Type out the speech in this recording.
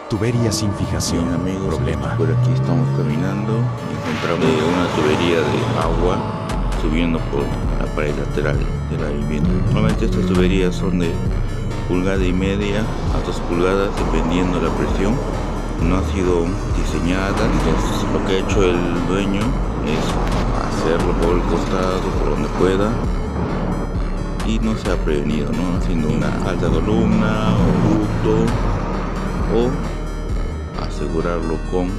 Tubería sin Bien, fijación. amigos, Problema. por aquí estamos caminando y encontramos una tubería de agua subiendo por la pared lateral de la vivienda. Normalmente estas tuberías son de 1,5 a 2 pulgadas dependiendo la presión. No ha sido diseñada, entonces lo que ha hecho el dueño es hacerlo por el costado, por donde pueda, y no se ha prevenido, ¿no? Haciendo una alta columna o ducto, o asegurarlo con